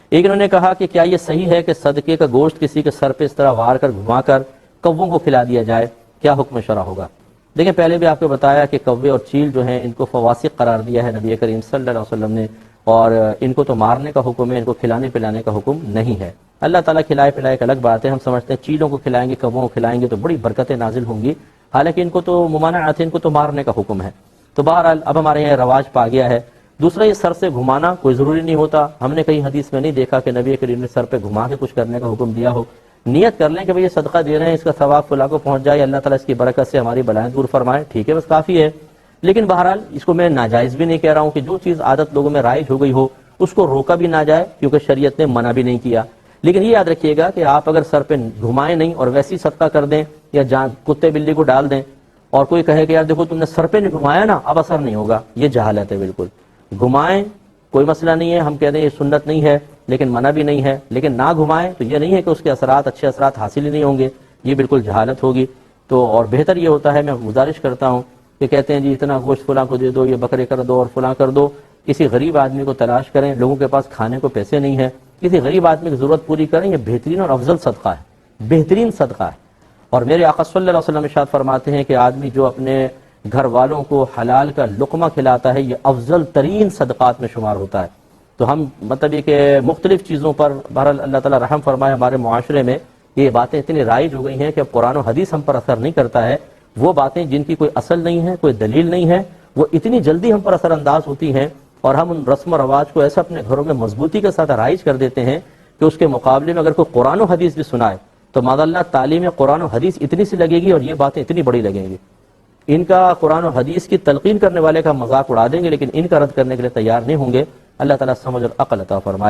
ایک انہوں نے کہا کہ کیا یہ صحیح ہے کہ صدقے کا گوشت کسی کے سر پہ اس طرح وار کر گھما کر کووں کو کھلا دیا جائے، کیا حکم شرع ہوگا؟ دیکھیں پہلے بھی آپ کو بتایا کہ کوے اور چیل جو ہیں ان کو فواسق قرار دیا ہے نبی کریم صلی اللہ علیہ وسلم نے، اور ان کو تو مارنے کا حکم ہے، ان کو کھلانے پلانے کا حکم نہیں ہے۔ اللہ تعالیٰ کھلائے پلائے ایک الگ بات ہے، ہم سمجھتے ہیں چیلوں کو کھلائیں گے کووں کو کھلائیں گے تو بڑی برکتیں نازل ہوں گی، حالانکہ ان کو تو ممانعت ہے، ان کو تو مارنے کا حکم ہے۔ تو بہرحال اب ہمارے یہاں رواج پا گیا ہے۔ دوسرا، یہ سر سے گھمانا کوئی ضروری نہیں ہوتا، ہم نے کہیں حدیث میں نہیں دیکھا کہ نبی کریم نے سر پہ گھما کے کچھ کرنے کا حکم دیا ہو۔ نیت کر لیں کہ بھئی یہ صدقہ دے رہے ہیں، اس کا ثواب فلاں کو پہنچ جائے، اللہ تعالیٰ اس کی برکت سے ہماری بلائیں دور فرمائے، ٹھیک ہے، بس کافی ہے۔ لیکن بہرحال اس کو میں ناجائز بھی نہیں کہہ رہا ہوں کہ جو چیز عادت لوگوں میں رائج ہو گئی ہو اس کو روکا بھی نہ جائے، کیونکہ شریعت نے منع بھی نہیں کیا۔ لیکن یہ یاد رکھیے گا کہ آپ اگر سر پہ گھمائیں نہیں اور ویسی صدقہ کر دیں یا کتے بلی کو ڈال دیں اور کوئی کہے کہ یار دیکھو تم نے سر پہ نہیں گھمایا نا اب اثر نہیں ہوگا، یہ جہالت ہے بالکل۔ گھمائیں، کوئی مسئلہ نہیں ہے، ہم کہتے ہیں یہ سنت نہیں ہے لیکن منع بھی نہیں ہے، لیکن نہ گھمائیں تو یہ نہیں ہے کہ اس کے اثرات اچھے اثرات حاصل ہی نہیں ہوں گے، یہ بالکل جہالت ہوگی۔ تو اور بہتر یہ ہوتا ہے، میں گزارش کرتا ہوں کہ کہتے ہیں جی اتنا گوشت فلاں کو دے دو، یہ بکرے کر دو اور فلاں کر دو، کسی غریب آدمی کو تلاش کریں، لوگوں کے پاس کھانے کو پیسے نہیں ہیں، کسی غریب آدمی کی ضرورت پوری کریں، یہ بہترین اور افضل صدقہ ہے، بہترین صدقہ ہے۔ اور میرے آقا صلی اللہ علیہ وسلم ارشاد فرماتے ہیں کہ آدمی جو اپنے گھر والوں کو حلال کا لقمہ کھلاتا ہے یہ افضل ترین صدقات میں شمار ہوتا ہے۔ تو ہم مطلب یہ کہ مختلف چیزوں پر بہرحال اللہ تعالیٰ رحم فرمائے، ہمارے معاشرے میں یہ باتیں اتنی رائج ہو گئی ہیں کہ اب قرآن و حدیث ہم پر اثر نہیں کرتا ہے، وہ باتیں جن کی کوئی اصل نہیں ہے، کوئی دلیل نہیں ہے، وہ اتنی جلدی ہم پر اثر انداز ہوتی ہیں اور ہم ان رسم و رواج کو ایسا اپنے گھروں میں مضبوطی کے ساتھ رائج کر دیتے ہیں کہ اس کے مقابلے میں اگر کوئی قرآن و حدیث بھی سنائے تو معاذ اللہ تعلیم قرآن و حدیث اتنی سی لگے گی اور یہ باتیں اتنی بڑی لگیں گی۔ ان کا قرآن و حدیث کی تلقین کرنے والے کا مذاق اڑا دیں گے لیکن ان کا رد کرنے کے لیے تیار نہیں ہوں گے۔ اللہ تعالیٰ سمجھ اور عقل عطا فرمائے۔